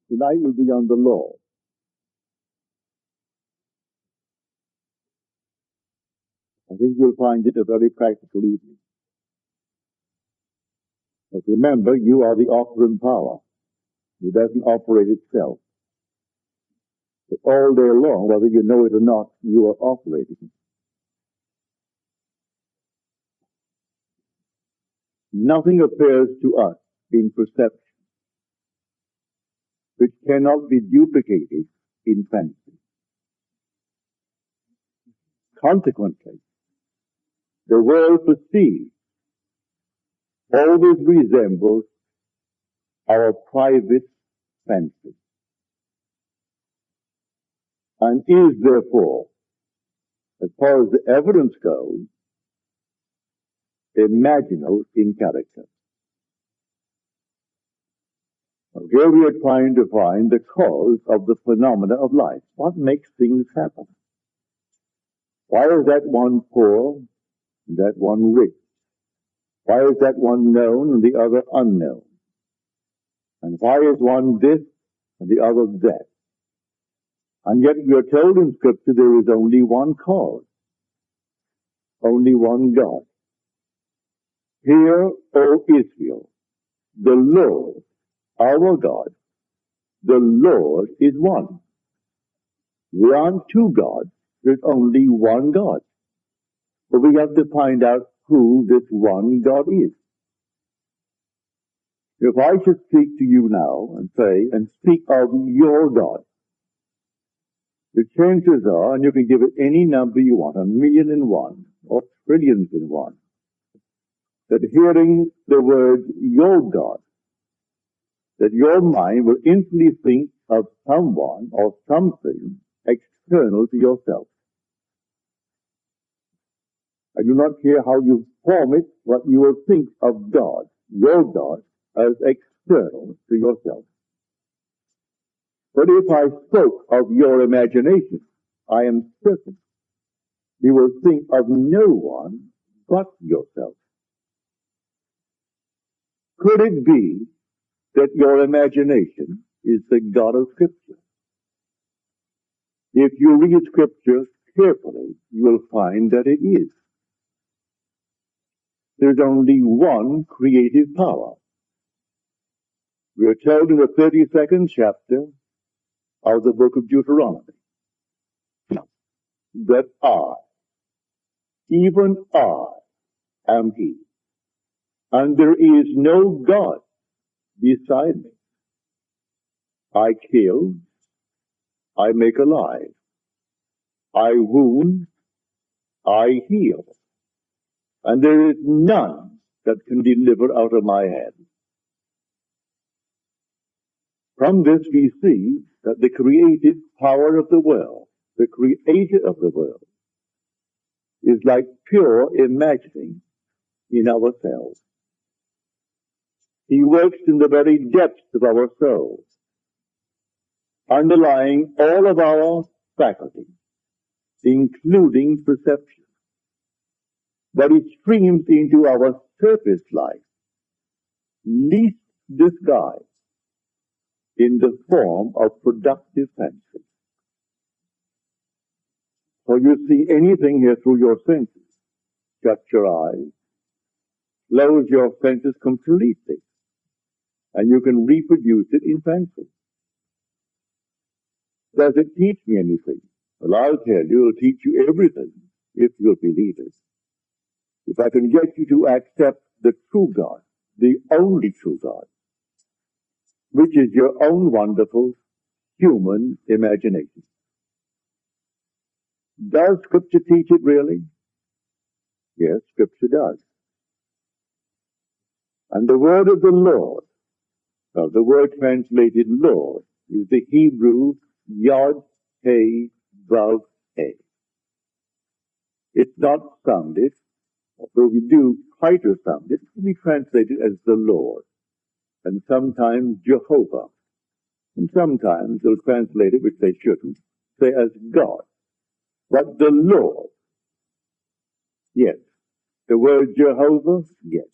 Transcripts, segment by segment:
Tonight will be on the law. I think you'll find it a very practical evening. But remember, you are the operant power. It doesn't operate itself. But all day long, whether you know it or not, you are operating. Nothing appears to us in perception which cannot be duplicated in fancy. Consequently, the world perceived always resembles our private fancy, and is therefore, as far as the evidence goes, imaginal in character. Now, here we are trying to find the cause of the phenomena of life. What makes things happen? Why is that one poor and that one rich? Why is that one known and the other unknown? And why is one this and the other that? And yet we are told in Scripture there is only one cause, only one God. Hear, O Israel, the Lord, our God, the Lord is one. We aren't two gods, there's only one God. But we have to find out who this one God is. If I should speak to you now and say, and speak of your God, the chances are, and you can give it any number you want, 1,000,001 or trillions in one, that hearing the word your God, that your mind will instantly think of someone or something external to yourself. I do not care how you form it, but you will think of God, your God, as external to yourself. But if I spoke of your imagination, I am certain you will think of no one but yourself. Could it be that your imagination is the God of Scripture? If you read Scripture carefully, you will find that it is. There's only one creative power. We are told in the 32nd chapter of the book of Deuteronomy that I, even I, am He, and there is no God beside me. I kill, I make alive, I wound, I heal, and there is none that can deliver out of my hand. From this we see that the creative power of the world, the creator of the world, is like pure imagining in ourselves. He works in the very depths of our souls, underlying all of our faculties, including perception. But it streams into our surface life, least disguised, in the form of productive fancy. So you see anything here through your senses. Shut your eyes, close your senses completely, and you can reproduce it in fancy. Does it teach me anything? Well, I'll tell you, it'll teach you everything if you'll believe it. If I can get you to accept the true God, the only true God, which is your own wonderful human imagination. Does Scripture teach it really? Yes, Scripture does. And the word of the Lord, the word translated Lord, is the Hebrew Yod He Vav He. It's not sounded, although we do try to sound it, we translate it as the Lord, and sometimes Jehovah, and sometimes they'll translate it, which they shouldn't, say as God. But the Lord, yes. The word Jehovah, yes.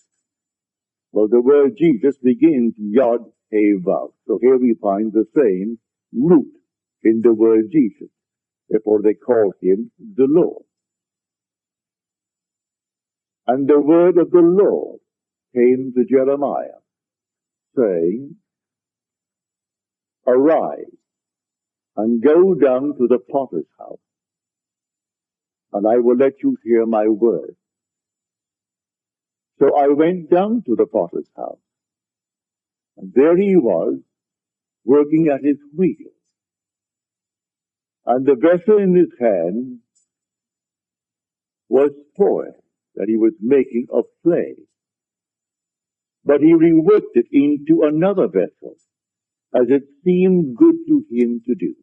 Well, the word Jesus begins Yod He Vav. So here we find the same root in the word Jesus. Therefore they call him the Lord. And the word of the Lord came to Jeremiah, saying, Arise and go down to the potter's house, and I will let you hear my word. So I went down to the potter's house, and there he was, working at his wheel. And the vessel in his hand was spoil that he was making of clay. But he reworked it into another vessel, as it seemed good to him to do.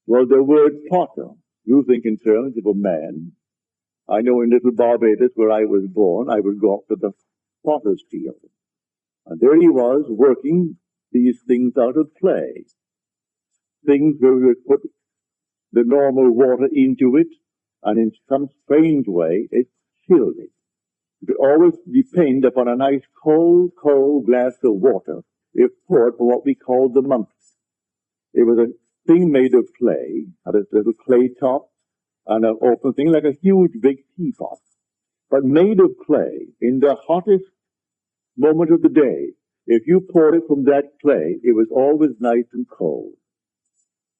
Well, the word potter, you think in terms of a man. I know in little Barbados, where I was born, I would go up to the potter's field. And there he was, working these things out of clay. Things where we would put the normal water into it, and in some strange way, it chilled it. You could always depend upon a nice cold glass of water if poured from what we called the monks. It was a thing made of clay, had a little clay top, and an open thing like a huge big teapot, but made of clay. In the hottest moment of the day, if you poured it from that clay, it was always nice and cold.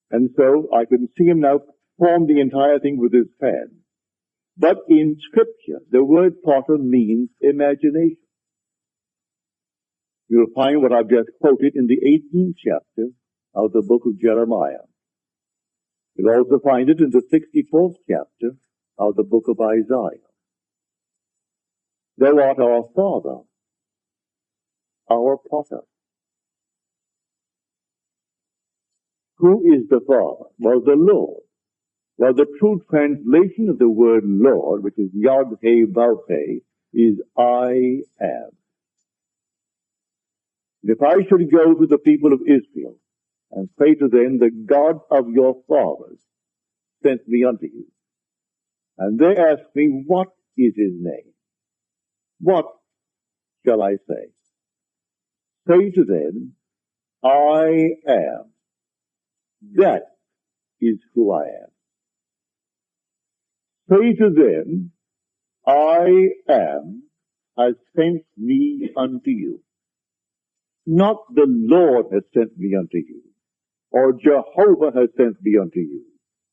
And so I could see him now form the entire thing with his hand. But in Scripture, the word potter means imagination. You'll find what I've just quoted in the 18th chapter of the book of Jeremiah. You'll also find it in the 64th chapter of the book of Isaiah. Thou art our Father, our potter. Who is the Father? Well, the Lord. Well, the true translation of the word Lord, which is Yod He Vav He, is I am. If I should go to the people of Israel and say to them, the God of your fathers sent me unto you, and they ask me, what is his name? What shall I say? Say to them, I am. That is who I am. Say to them, I am has sent me unto you. Not the Lord has sent me unto you, or Jehovah has sent me unto you,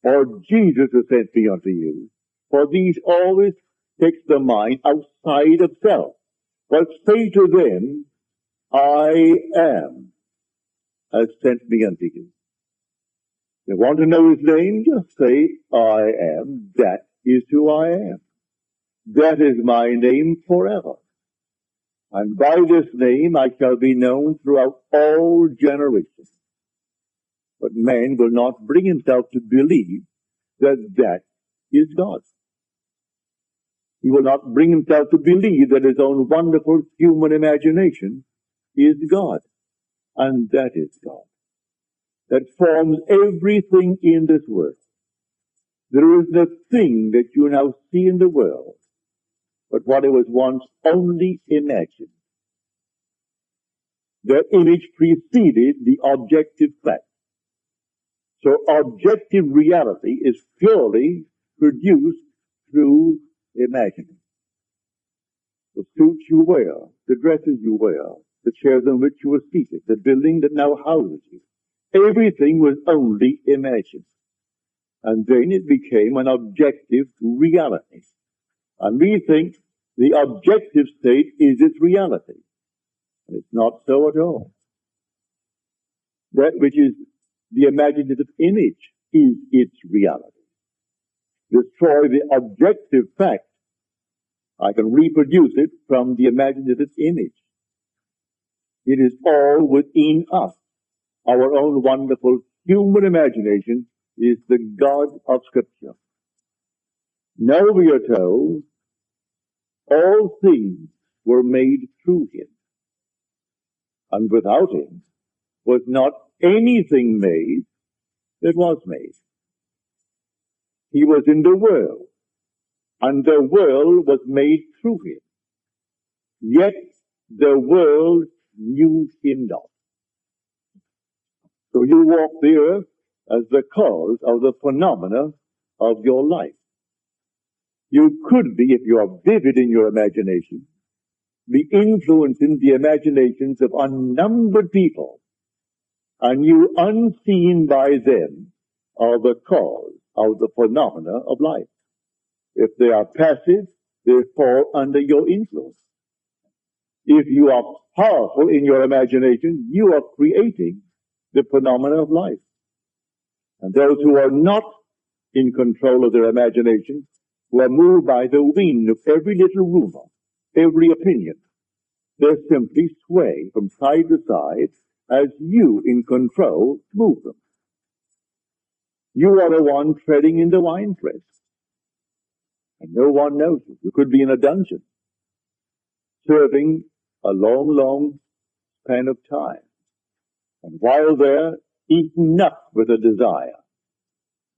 or Jesus has sent me unto you. For these always takes the mind outside of self. But say to them, I am has sent me unto you. They want to know his name? Just say, I am. That is who I am. That is my name forever. And by this name I shall be known throughout all generations. But man will not bring himself to believe that that is God. He will not bring himself to believe that his own wonderful human imagination is God. And that is God. That forms everything in this world. There is no thing that you now see in the world but what it was once only imagined. The image preceded the objective fact. So objective reality is purely produced through imagining. The suits you wear, the dresses you wear, the chairs on which you are seated, the building that now houses you, everything was only imagined. And then it became an objective reality. And we think the objective state is its reality. And it's not so at all. That which is the imaginative image is its reality. Destroy the objective fact, I can reproduce it from the imaginative image. It is all within us. Our own wonderful human imagination is the God of Scripture. Now we are told, all things were made through him, and without him was not anything made that was made. He was in the world, and the world was made through him. Yet the world knew him not. So you walk the earth as the cause of the phenomena of your life. You could be, if you are vivid in your imagination, be influencing the imaginations of unnumbered people, and you, unseen by them, are the cause of the phenomena of life. If they are passive, they fall under your influence. If you are powerful in your imagination, you are creating the phenomena of life. And those who are not in control of their imagination, who are moved by the wind of every little rumor, every opinion, they simply sway from side to side as you, in control, move them. You are the one treading in the winepress, and no one knows it. You could be in a dungeon, serving a long, long span of time, and while there, eaten up with a desire.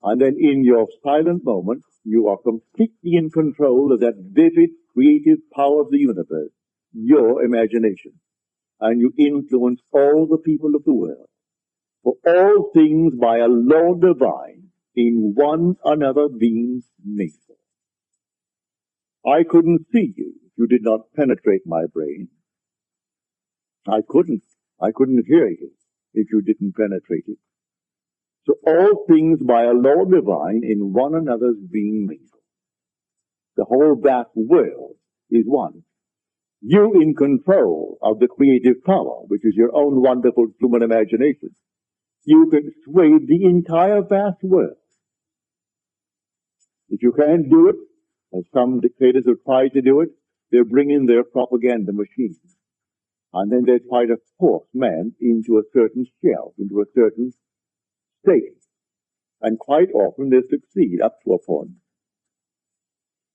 And then in your silent moment, you are completely in control of that vivid, creative power of the universe, your imagination. And you influence all the people of the world. For all things by a law divine, in one another being made. I couldn't see you if you did not penetrate my brain. I couldn't hear you if you didn't penetrate it. So all things by a law divine in one another's being mingled. The whole vast world is one. You in control of the creative power, which is your own wonderful human imagination. You can sway the entire vast world. If you can't do it, as some dictators have tried to do it, they bring in their propaganda machines. And then they try to force man into a certain shell, into a certain state. And quite often they succeed up to a point.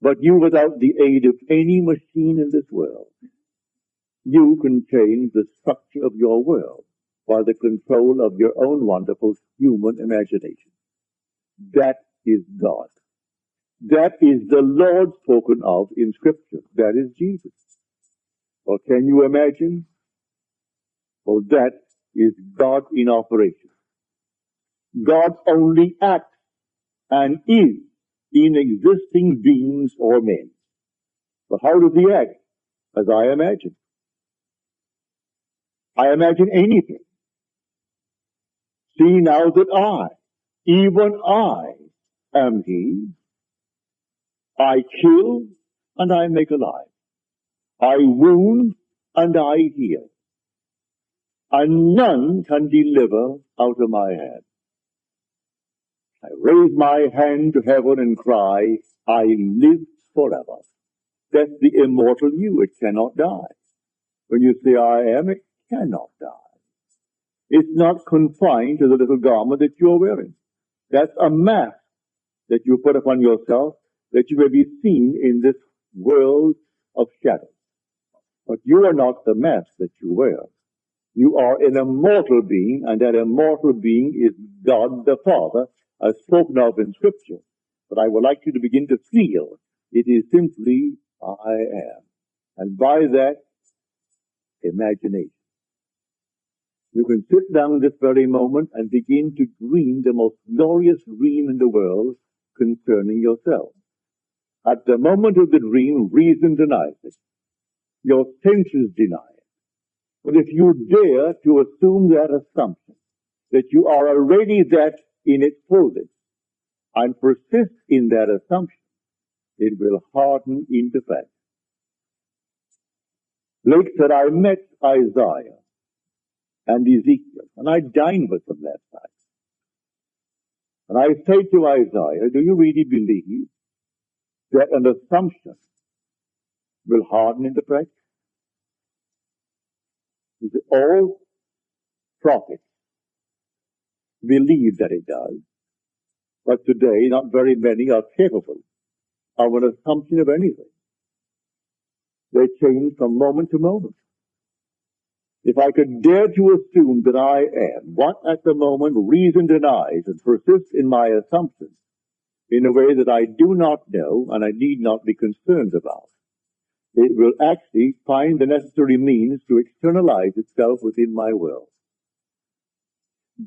But you, without the aid of any machine in this world, you can change the structure of your world by the control of your own wonderful human imagination. That is God. That is the Lord spoken of in Scripture. That is Jesus. Or can you imagine? Well, that is God in operation. God only acts and is in existing beings or men. But how does he act? As I imagine. I imagine anything. See now that I, even I, am he. I kill and I make alive. I wound and I heal. And none can deliver out of my hand. I raise my hand to heaven and cry, I live forever. That's the immortal you. It cannot die. When you say I am, it cannot die. It's not confined to the little garment that you're wearing. That's a mask that you put upon yourself that you may be seen in this world of shadows. But you are not the mask that you wear. You are an immortal being, and that immortal being is God the Father, as spoken of in Scripture. But I would like you to begin to feel it is simply I am. And by that, imagination. You can sit down this very moment and begin to dream the most glorious dream in the world concerning yourself. At the moment of the dream, reason denies it. Your senses deny it. But if you dare to assume that assumption, that you are already that in its fullness, and persist in that assumption, it will harden into fact. Blake said, I met Isaiah and Ezekiel, and I dined with them last night. And I say to Isaiah, do you really believe that an assumption will harden into fact? He said, all prophets believe that it does, but today not very many are capable of an assumption of anything. They change from moment to moment. If I could dare to assume that I am what at the moment reason denies and persist in my assumptions in a way that I do not know and I need not be concerned about, it will actually find the necessary means to externalize itself within my will.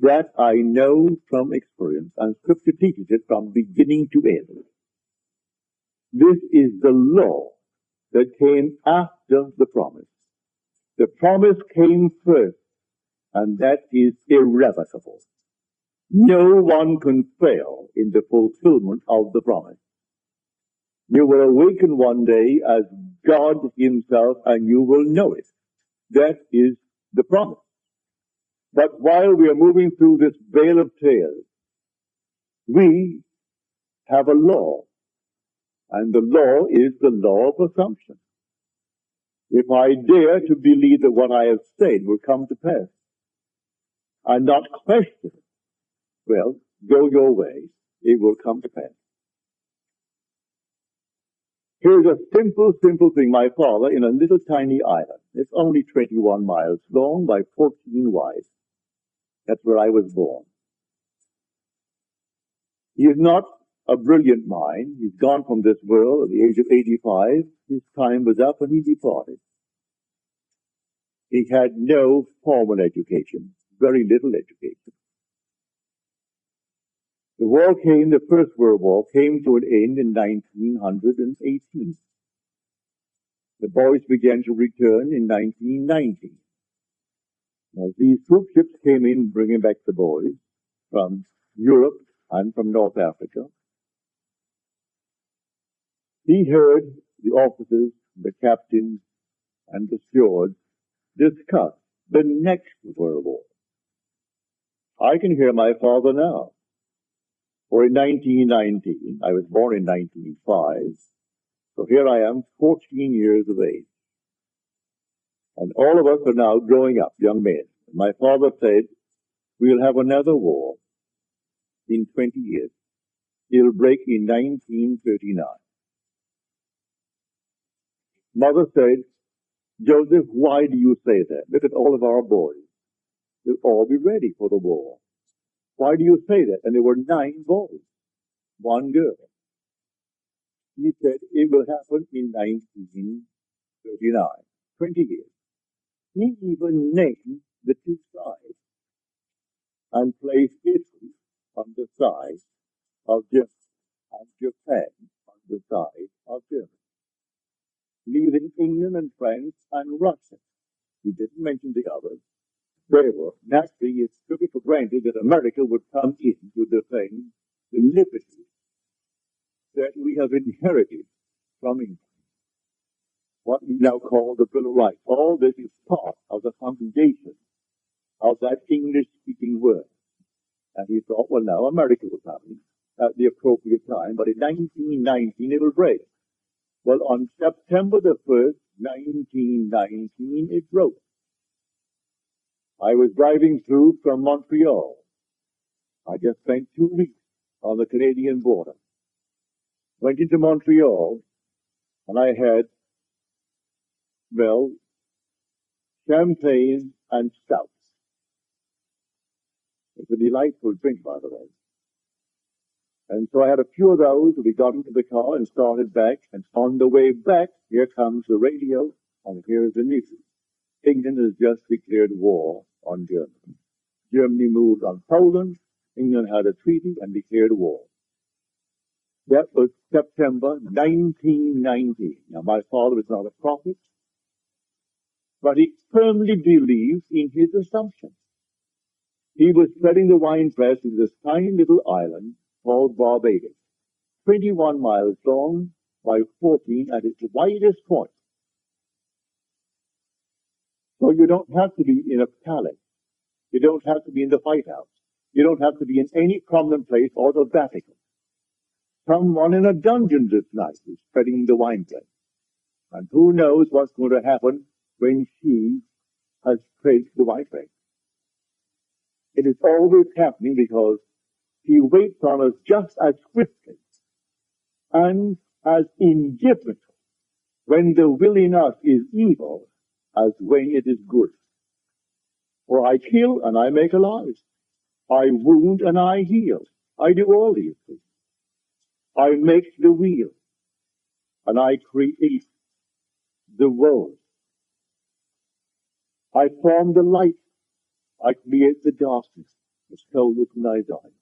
That I know from experience, and Scripture teaches it from beginning to end. This is the law that came after the promise. The promise came first, and that is irrevocable. No one can fail in the fulfillment of the promise. You will awaken one day as God himself, and you will know it. That is the promise. But while we are moving through this vale of tears, we have a law, and the law is the law of assumption. If I dare to believe that what I have said will come to pass, and not question it, well, go your way, it will come to pass. Here's a simple thing. My father, in a little tiny island, it's only 21 miles long by 14 wide. That's where I was born. He is not a brilliant mind. He's gone from this world at the age of 85. His time was up and he departed. He had no formal education, very little education. The war came, the First World War came to an end in 1918. The boys began to return in 1919. As these troop ships came in, bringing back the boys from Europe and from North Africa, he heard the officers, the captains, and the stewards discuss the next World War. I can hear my father now. For in 1919, I was born in 1905, so here I am, 14 years of age. And all of us are now growing up, young men. My father said, we'll have another war in 20 years. It'll break in 1939. Mother said, Joseph, why do you say that? Look at all of our boys. They'll all be ready for the war. Why do you say that? And there were 9 boys, 1 girl. He said, it will happen in 1939, 20 years. He even named the 2 sides and placed Italy on the side of Germany and Japan on the side of Germany, leaving England and France and Russia. He didn't mention the others. They were naturally, it's took it for granted that America would come in to defend the liberty that we have inherited from England. What we now call the Bill of Rights. All this is part of the foundation of that English-speaking word. And he thought, well, now America will come at the appropriate time, but in 1919 it will break. Well, on September the 1st, 1919, it broke. I was driving through from Montreal. I just spent 2 weeks on the Canadian border. Went into Montreal, and I had, well, champagne and stouts. It's a delightful drink, by the way. And so I had a few of those. We got into the car and started back. And on the way back, here comes the radio, and here's the news. England has just declared war on Germany. Germany moved on Poland. England had a treaty and declared war. That was September 1919. Now, my father was not a prophet, but he firmly believed in his assumption. He was spreading the wine press in this tiny little island called Barbados, 21 miles long by 14 at its widest point. So you don't have to be in a palace. You don't have to be in the White House. You don't have to be in any prominent place or the Vatican. Someone in a dungeon this night is spreading the wine press. And who knows what's going to happen when she has spread the wine press. It is always happening because he waits on us just as swiftly and as indifferently when the will in us is evil as when it is good. For I kill and I make alive. I wound and I heal. I do all these things. I make the wheel and I create the world. I form the light. I create the darkness. It's told in Isaiah.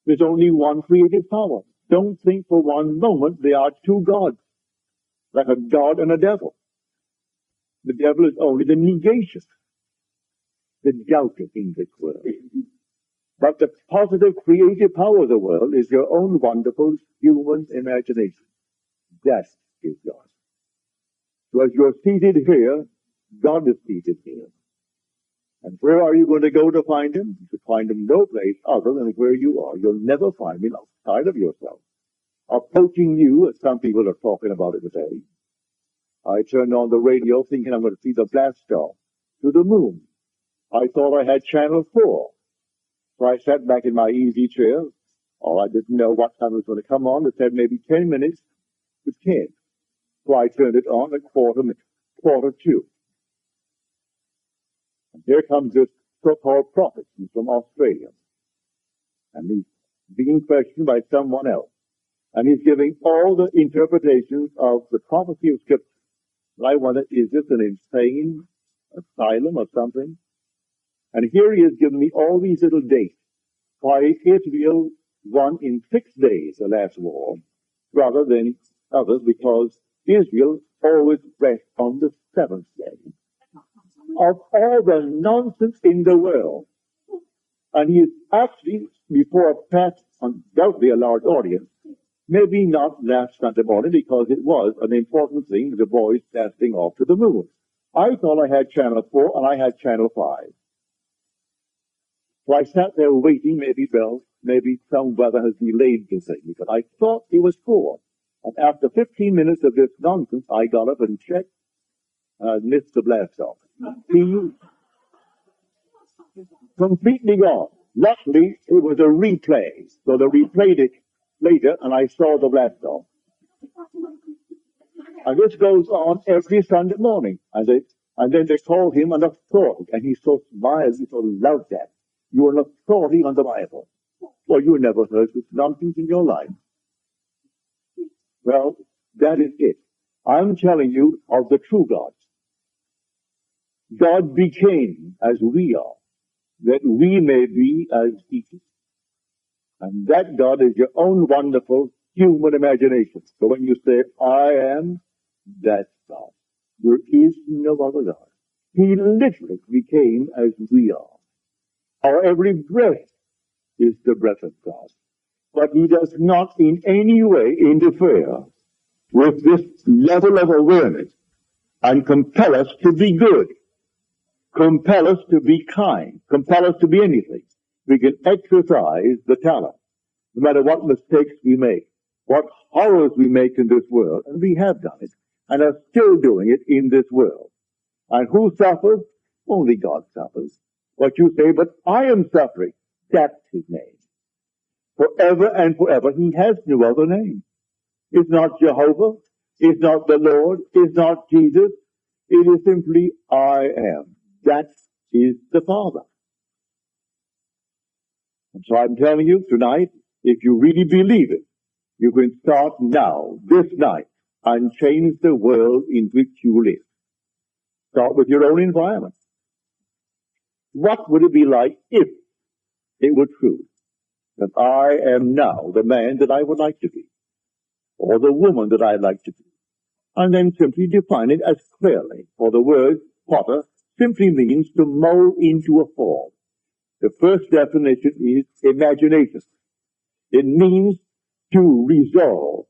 There's only one creative power. Don't think for one moment there are two gods, like a god and a devil. The devil is only the negation, the doubter in this world. But the positive creative power of the world is your own wonderful human imagination. That is God. So as you're seated here, God is seated here. And where are you going to go to find him? You find him no place other than where you are. You'll never find him outside of yourself. Approaching you, as some people are talking about it today. I turned on the radio thinking I'm going to see the blast off to the moon. I thought I had channel 4. So I sat back in my easy chair. Oh, I didn't know what time it was going to come on. It said maybe 10 minutes to 10. So I turned it on at quarter to. And here comes this so-called prophet. He's from Australia. And he's being questioned by someone else. And he's giving all the interpretations of the prophecy of Scripture. And I wondered, is this an insane asylum or something? And here he has given me all these little dates. Why Israel won in 6 days the last war, rather than others, because Israel always rests on the 7th day. Of all the nonsense in the world. And he is actually, before a past, undoubtedly a large audience, maybe not last Sunday morning, because it was an important thing, the boys blasting off to the moon. I thought I had channel 4 and I had channel 5. So I sat there waiting, maybe some weather has delayed the thing, because I thought it was 4. And after 15 minutes of this nonsense, I got up and checked, and I missed the blast off. See? Completely gone. Luckily, it was a replay, so they replayed it later, and I saw the blast off. And this goes on every Sunday morning. And then they call him an authority, and he so smiles, he so loves that. You are an authority on the Bible. Well, you never heard this nonsense in your life. Well, that is it. I'm telling you of the true God. God became as we are, that we may be as he is. And that God is your own wonderful human imagination. So when you say, I am, that's God. There is no other God. He literally became as we are. Our every breath is the breath of God. But he does not in any way interfere with this level of awareness and compel us to be good, compel us to be kind, compel us to be anything. We can exercise the talent, no matter what mistakes we make, what horrors we make in this world, and we have done it, and are still doing it in this world. And who suffers? Only God suffers. What you say, but I am suffering. That's his name. Forever and forever, he has no other name. It's not Jehovah. It's not the Lord. It's not Jesus. It is simply I am. That is the Father. And so I'm telling you tonight, if you really believe it, you can start now, this night, and change the world in which you live. Start with your own environment. What would it be like if it were true that I am now the man that I would like to be, or the woman that I'd like to be? And then simply define it as clearly, for the word potter simply means to mold into a form. The first definition is imagination. It means to resolve.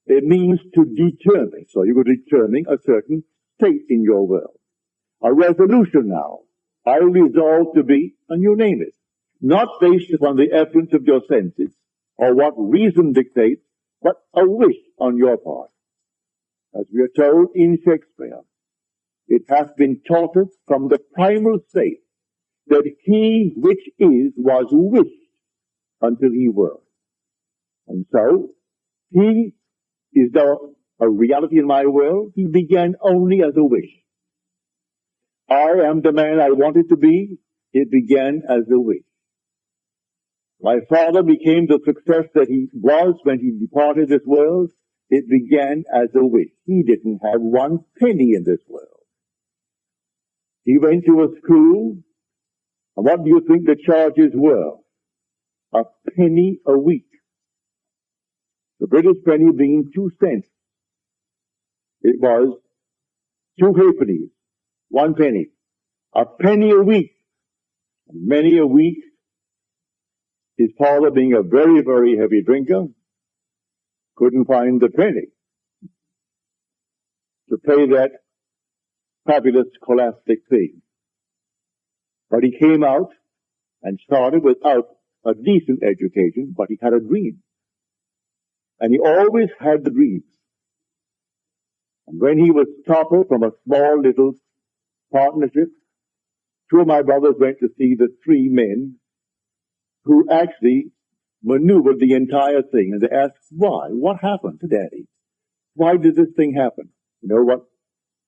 It means to determine. So you're determining a certain state in your world. A resolution now. I resolve to be, and you name it. Not based upon the evidence of your senses, or what reason dictates, but a wish on your part. As we are told in Shakespeare, it hath been taught us from the primal state that he which is was wished until he were. And so, he is now a reality in my world. He began only as a wish. I am the man I wanted to be. It began as a wish. My father became the success that he was when he departed this world. It began as a wish. He didn't have one penny in this world. He went to a school, and what do you think the charges were? A penny a week. The British penny being 2 cents. It was 2 halfpennies, 1 penny. A penny a week. And many a week, his father being a very, very heavy drinker, couldn't find the penny to pay that fabulous scholastic fee. But he came out and started without a decent education, but he had a dream. And he always had the dreams. And when he was toppled from a small little partnership, 2 of my brothers went to see the 3 men who actually maneuvered the entire thing. And they asked, why? What happened to Daddy? Why did this thing happen? You know what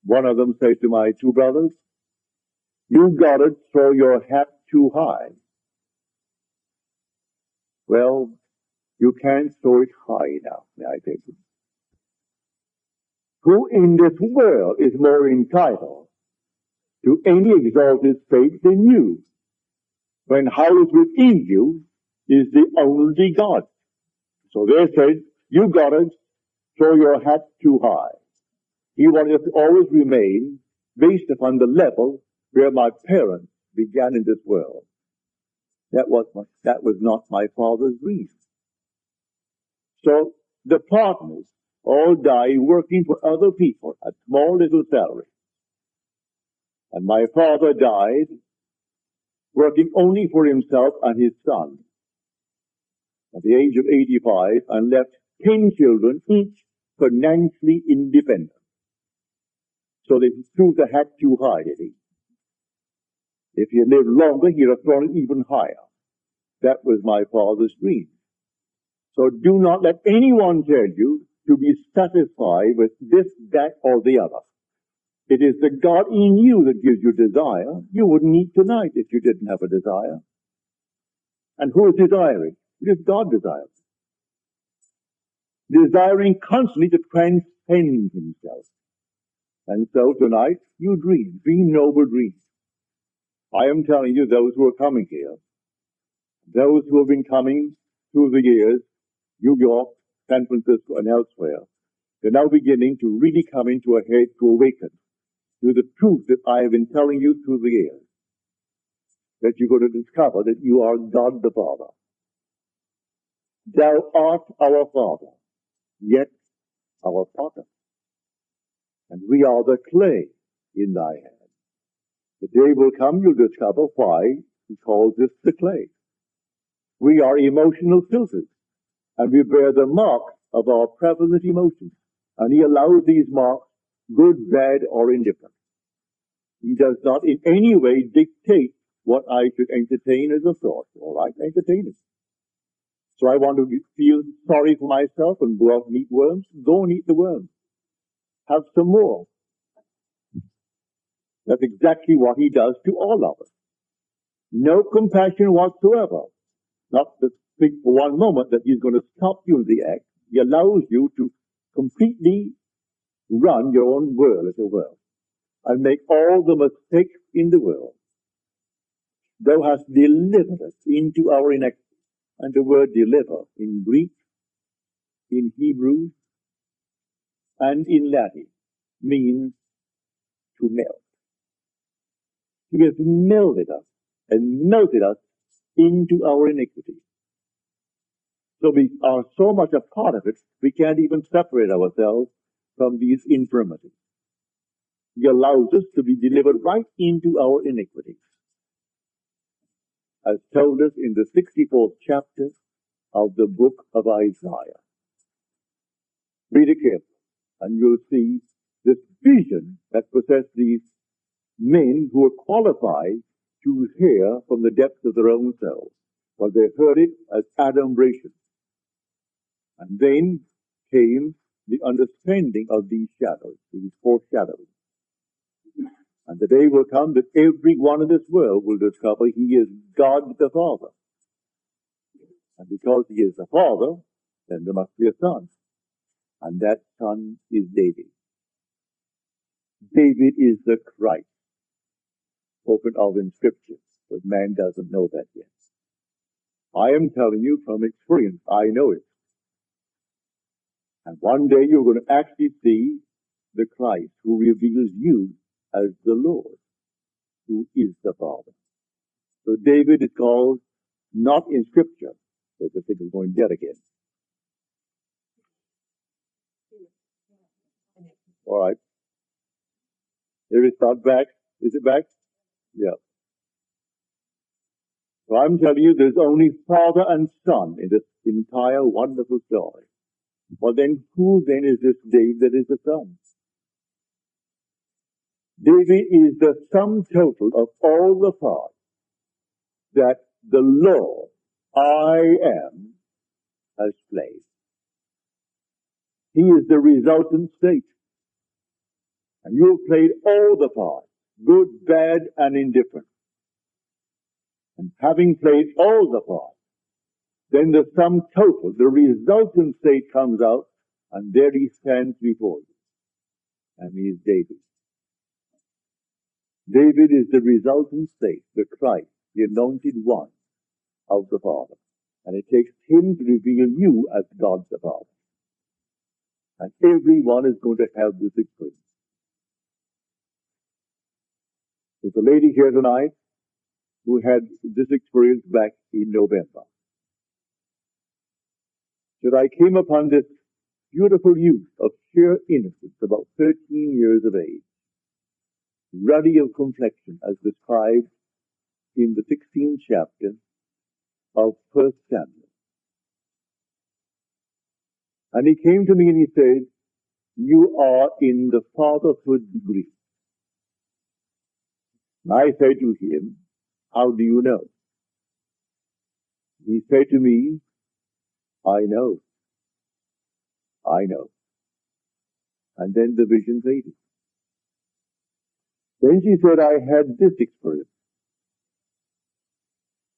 one of them said to my 2 brothers? You Goddard throw your hat too high. Well, you can't throw it high enough, may I tell you. Who in this world is more entitled to any exalted state than you, when housed within you is the only God? So they said, you Goddard, throw your hat too high. He wanted us to always remain based upon the level where my parents began in this world. That was not my father's dream. So the partners all died working for other people at small little salary. And my father died working only for himself and his son at the age of 85, and left 10 children, each financially independent. So they threw the hat too high, did he? If he had lived longer, he'd have thrown it even higher. That was my father's dream. So do not let anyone tell you to be satisfied with this, that, or the other. It is the God in you that gives you desire. You wouldn't eat tonight if you didn't have a desire. And who is desiring? It is God desires. Desiring constantly to transcend himself. And so tonight, you dream noble dreams. I am telling you, those who are coming here, those who have been coming through the years, New York, San Francisco, and elsewhere, they're now beginning to really come into a head to awaken to the truth that I have been telling you through the years. That you're going to discover that you are God the Father. Thou art our Father, yet our Potter. And we are the clay in thy hand. The day will come, you'll discover why he calls us the clay. We are emotional filters, and we bear the mark of our prevalent emotions. And he allows these marks, good, bad, or indifferent. He does not in any way dictate what I should entertain as a thought. All right, entertain it. So I want to feel sorry for myself and go out and eat worms. Go and eat the worms. Have some more. That's exactly what he does to all of us. No compassion whatsoever. Not to think for one moment that he's going to stop you in the act. He allows you to completely run your own world, as it were, and make all the mistakes in the world. Thou hast delivered us into our iniquity. And the word deliver in Greek, in Hebrew, and in Latin means to melt. He has melted us and melted us into our iniquity. So we are so much a part of it, we can't even separate ourselves from these infirmities. He allows us to be delivered right into our iniquities. As told us in the 64th chapter of the book of Isaiah. Read it carefully, and you'll see this vision that possessed these men who were qualified to hear from the depths of their own selves. But they heard it as adumbration. And then came the understanding of these shadows, these foreshadows. And the day will come that every one in this world will discover he is God the Father. And because he is the Father, then there must be a Son. And that son is David. David is the Christ spoken of in Scripture, but man doesn't know that yet. I am telling you from experience, I know it. And one day you're going to actually see the Christ who reveals you as the Lord, who is the Father. So David is called not in Scripture, but the thing is going dead again. All right. Here it's not back. Is it back? Yeah. So I'm telling you, there's only Father and Son in this entire wonderful story. Well, then who then is this David that is the Son? David is the sum total of all the parts that the Lord, I am, has played. He is the resultant state. And you've played all the parts, good, bad, and indifferent. And having played all the parts, then the sum total, the resultant state comes out, and there he stands before you. And he is David. David is the resultant state, the Christ, the anointed one of the Father. And it takes him to reveal you as God the Father. And everyone is going to have this experience. There's a lady here tonight who had this experience back in November. That I came upon this beautiful youth of sheer innocence, about 13 years of age, ruddy of complexion, as described in the 16th chapter of 1 Samuel. And he came to me and he said, "You are in the fatherhood degree." And I said to him, "How do you know?" He said to me, "I know. I know." And then the vision faded. Then she said, "I had this experience.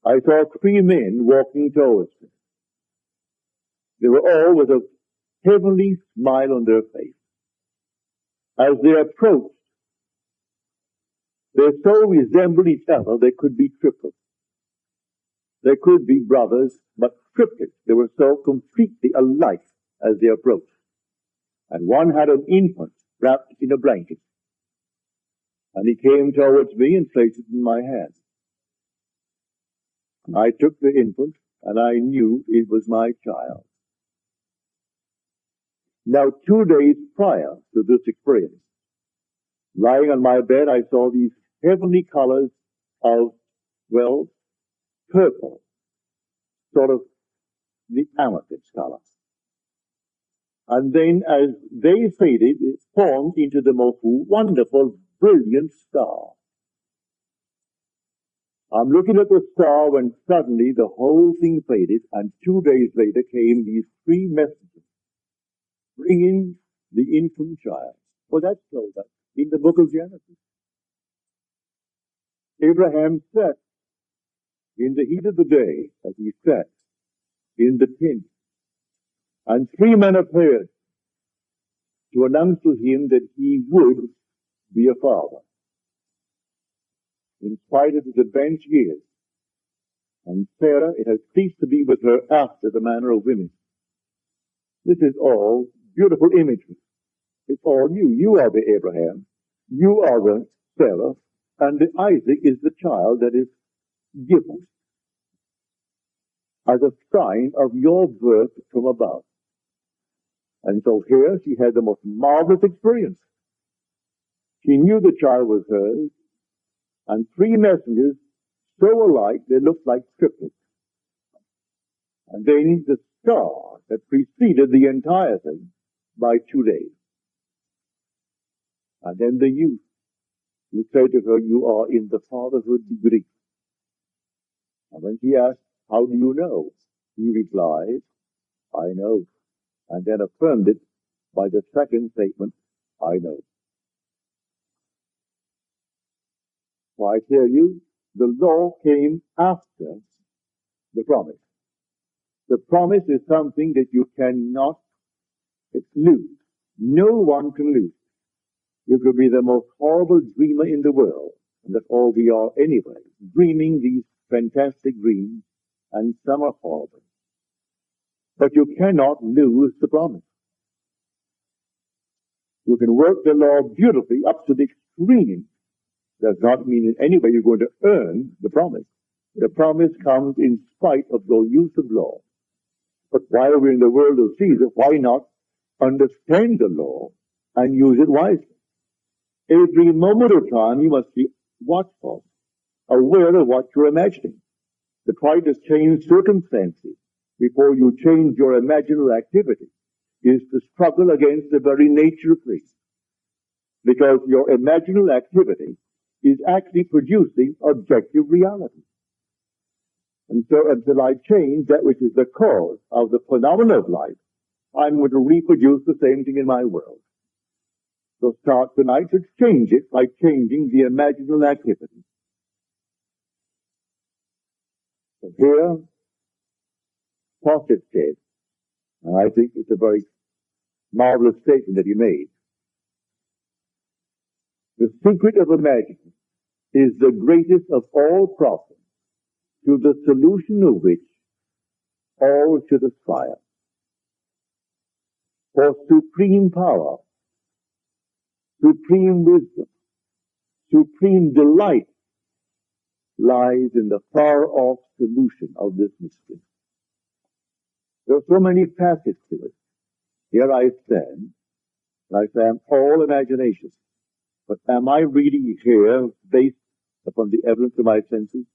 I saw 3 men walking towards me. They were all with a heavenly smile on their face. As they approached, they so resembled each other they could be triplets. They could be brothers, but triplets. They were so completely alike as they approached. And one had an infant wrapped in a blanket. And he came towards me and placed it in my hand. And I took the infant, and I knew it was my child. Now, 2 days prior to this experience, lying on my bed, I saw these heavenly colors of, well, purple, sort of the amethyst color. And then as they faded, it formed into the most wonderful, brilliant star. I'm looking at the star when suddenly the whole thing faded, and 2 days later came these 3 messengers bringing the infant child. Well, that's told us in the book of Genesis. Abraham sat in the heat of the day, as he sat in the tent, and 3 men appeared to announce to him that he would be a father, in spite of his advanced years. And Sarah, it has ceased to be with her after the manner of women. This is all beautiful imagery. It's all you. You are the Abraham. You are the Sarah. And the Isaac is the child that is given as a sign of your birth from above. And so here she had the most marvelous experience. She knew the child was hers, and 3 messengers so alike they looked like triplets. And then the star that preceded the entire thing by 2 days. And then the youth would say to her, "You are in the fatherhood degree." And when she asked, "How do you know?" he replied, "I know." And then affirmed it by the second statement, "I know." So I tell you, the law came after the promise. The promise is something that you cannot It's loose. No one can lose. You could be the most horrible dreamer in the world, and that's all we are anyway, dreaming these fantastic dreams, and some are horrible. But you cannot lose the promise. You can work the law beautifully up to the extreme. Does not mean in any way you're going to earn the promise. The promise comes in spite of the use of law. But while we're in the world of Jesus, why not understand the law and use it wisely? Every moment of time you must be watchful, aware of what you're imagining. To try to change circumstances before you change your imaginal activity is to struggle against the very nature of things. Because your imaginal activity is actually producing objective reality. And so until I change that which is the cause of the phenomena of life, I'm going to reproduce the same thing in my world. So start tonight to change it by changing the imaginal activity. So here, Pocket said, and I think it's a very marvelous statement that he made. The secret of imagining is the greatest of all problems, to the solution of which all should aspire. For supreme power, supreme wisdom, supreme delight lies in the far-off solution of this mystery. There are so many facets to it. Here I stand, and I say I'm all imagination. But am I reading here based upon the evidence of my senses?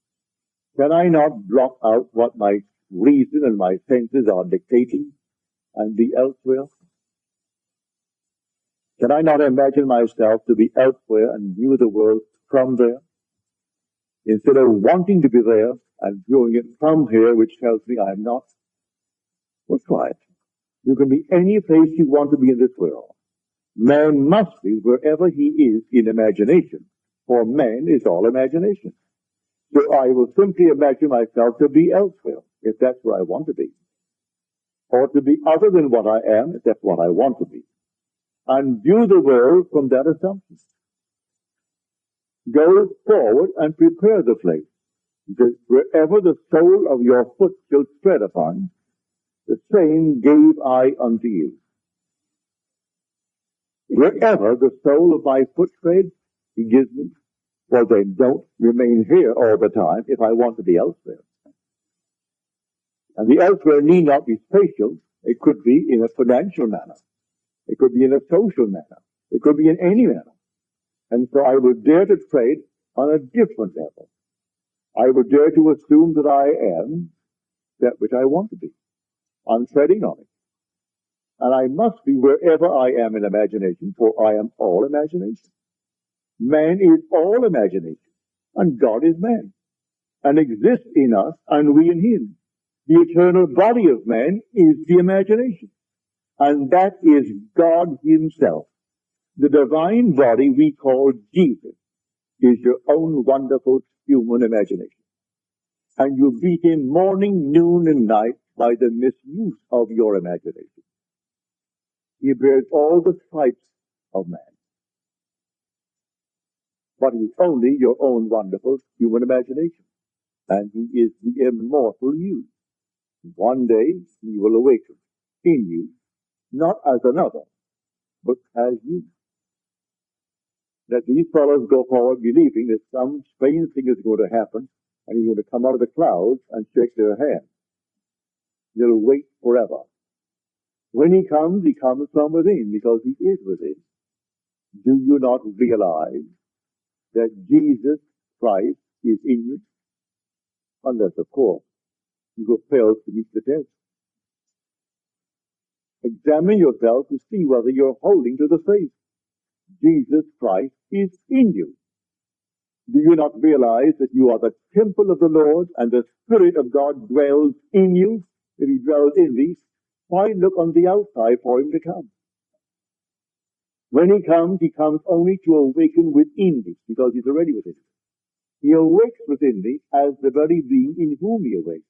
Can I not block out what my reason and my senses are dictating and be elsewhere? Can I not imagine myself to be elsewhere and view the world from there? Instead of wanting to be there and viewing it from here, which tells me I am not. Well, try it. You can be any place you want to be in this world. Man must be wherever he is in imagination, for man is all imagination. So I will simply imagine myself to be elsewhere, if that's where I want to be. Or to be other than what I am, if that's what I want to be. And view the world from that assumption. Go forward and prepare the place. Because wherever the sole of your foot shall tread upon, the same gave I unto you. Wherever the sole of my foot treads, he gives me. Well, then don't remain here all the time if I want to be elsewhere. And the elsewhere need not be spatial. It could be in a financial manner. It could be in a social manner. It could be in any manner. And so I would dare to trade on a different level. I would dare to assume that I am that which I want to be. I'm treading on it. And I must be wherever I am in imagination, for I am all imagination. Man is all imagination, and God is man, and exists in us, and we in him. The eternal body of man is the imagination, and that is God himself. The divine body we call Jesus is your own wonderful human imagination. And you beat him morning, noon, and night by the misuse of your imagination. He bears all the stripes of man. But he's only your own wonderful human imagination. And he is the immortal you. One day he will awaken in you, not as another, but as you. That these fellows go forward believing that some strange thing is going to happen, and he's going to come out of the clouds and shake their hand. They'll wait forever. When he comes from within, because he is within. Do you not realize that Jesus Christ is in you? Unless, of course, you fail to meet the test. Examine yourself to see whether you're holding to the faith. Jesus Christ is in you. Do you not realize that you are the temple of the Lord and the Spirit of God dwells in you? If he dwells in thee, why look on the outside for him to come? When he comes only to awaken within thee, because he's already within thee. He awakes within thee as the very being in whom he awakes.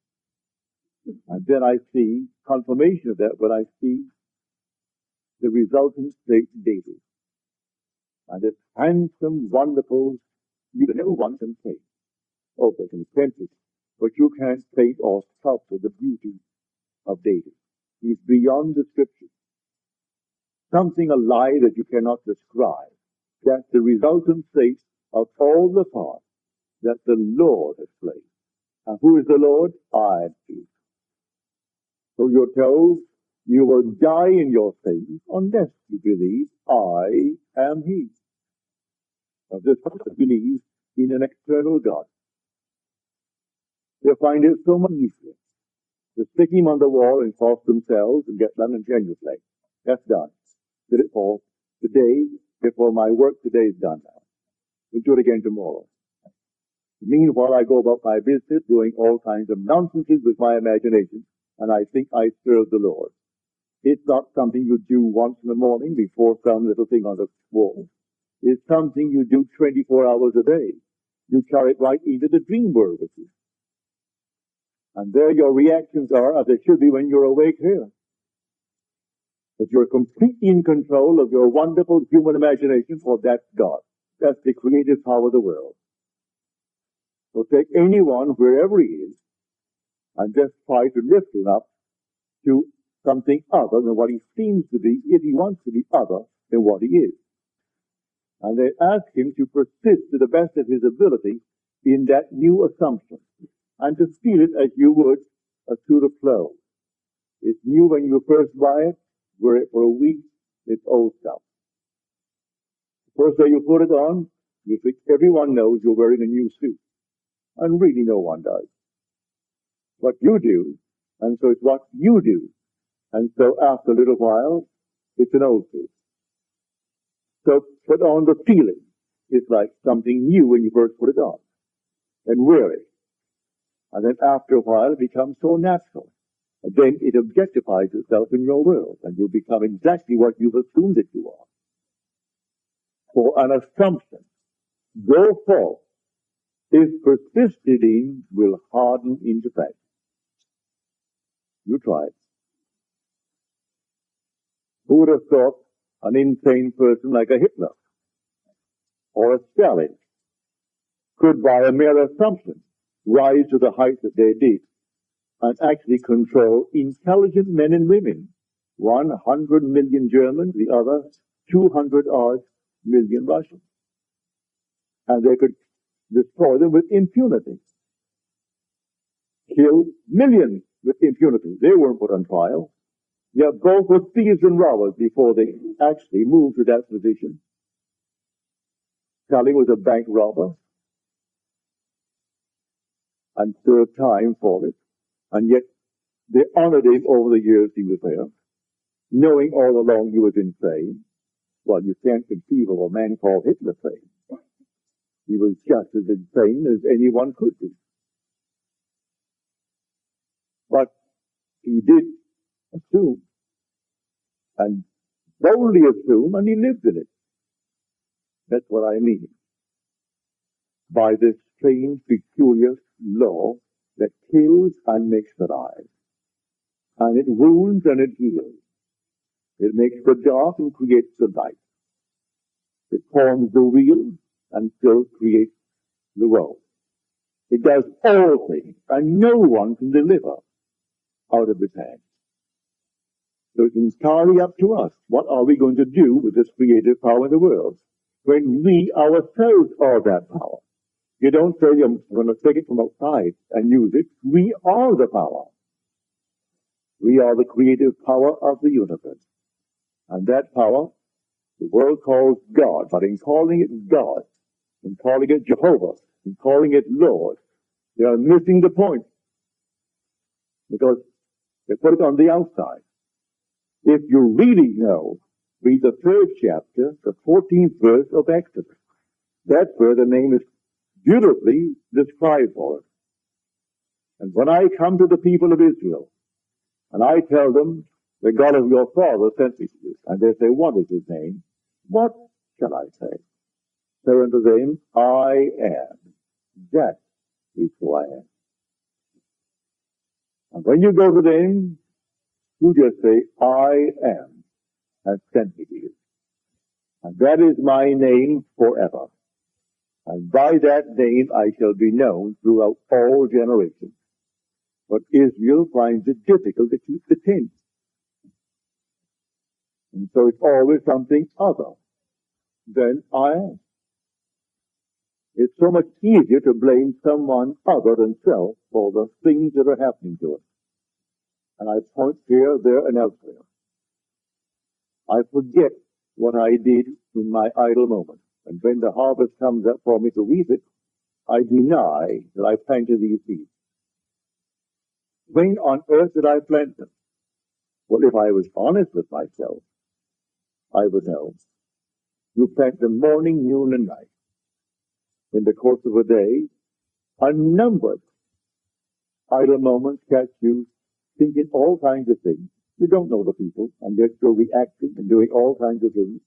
And then I see confirmation of that when I see the resultant state daily. And it's handsome, wonderful, you can never want them paint. Oh, they can paint it, but you can't paint or sculpture the beauty of David. He's beyond description. Something alive that you cannot describe. That's the resultant state of all the parts that the Lord has placed. And who is the Lord? I am He. So you're told you will die in your sins unless you believe I am He. Now this person believes in an external God. They find it so much easier to stick him on the wall and cross themselves and get done and genuflect. That's done. Did it for today, before my work today is done now. We'll do it again tomorrow. Meanwhile, I go about my business doing all kinds of nonsenses with my imagination, and I think I serve the Lord. It's not something you do once in the morning before some little thing on the wall. It's something you do 24 hours a day. You carry it right into the dream world with you. And there your reactions are as they should be when you're awake here. That you're completely in control of your wonderful human imagination, for that's God. That's the creative power of the world. So take anyone, wherever he is, and just try to lift him up to something other than what he seems to be, if he wants to be other than what he is. And they ask him to persist to the best of his ability in that new assumption, and to feel it as you would a suit of clothes. It's new when you first buy it, wear it for a week, it's old stuff. The first day you put it on, you think everyone knows you're wearing a new suit. And really no one does. What you do, and so it's what you do. And so after a little while, it's an old suit. So put on the feeling. It's like something new when you first put it on. Then wear it. And then after a while, it becomes so natural. And then it objectifies itself in your world, and you become exactly what you've assumed that you are. For an assumption, go forth, if persisted in, will harden into fact. You try it. Who would have thought an insane person like a Hitler or a Stalin could, by a mere assumption, rise to the height that they did and actually control intelligent men and women, 100 million Germans, the other 200-odd million Russians. And they could destroy them with impunity. Kill millions with impunity. They weren't put on trial. Yet both were thieves and robbers before they actually moved to that position. Stalin was a bank robber and served time for it. And yet they honored him over the years he was there, knowing all along he was insane. Well, you can't conceive of a man called Hitler sane. He was just as insane as anyone could be. But he did assume, and boldly assume, and he lived in it. That's what I mean by this strange, peculiar law that kills and makes alive. And it wounds and it heals. It makes the dark and creates the light. It forms the wheel and still creates the road. It does all things, and no one can deliver out of its hand. So it's entirely up to us. What are we going to do with this creative power in the world when we ourselves are that power? You don't say I'm going to take it from outside and use it. We are the power. We are the creative power of the universe. And that power, the world calls God. But in calling it God, in calling it Jehovah, in calling it Lord, they are missing the point. Because they put it on the outside. If you really know, read the 3rd chapter, the 14th verse of Exodus. That's where the name is beautifully described for it. And when I come to the people of Israel, and I tell them, the God of your father sent me to you, and they say, what is his name? What shall I say? Say unto them, I am. That is who I am. And when you go to them, you just say, I am. has sent me to you. And that is my name forever. And by that name I shall be known throughout all generations. But Israel finds it difficult to keep the 10th. And so it's always something other than I am. It's so much easier to blame someone other than self for the things that are happening to us. And I point here, there, and elsewhere. I forget what I did in my idle moments. And when the harvest comes up for me to reap it, I deny that I planted these seeds. When on earth did I plant them? Well, if I was honest with myself, I would know. You plant them morning, noon, and night. In the course of a day, unnumbered idle moments catch you thinking all kinds of things. You don't know the people, and yet you're reacting and doing all kinds of things.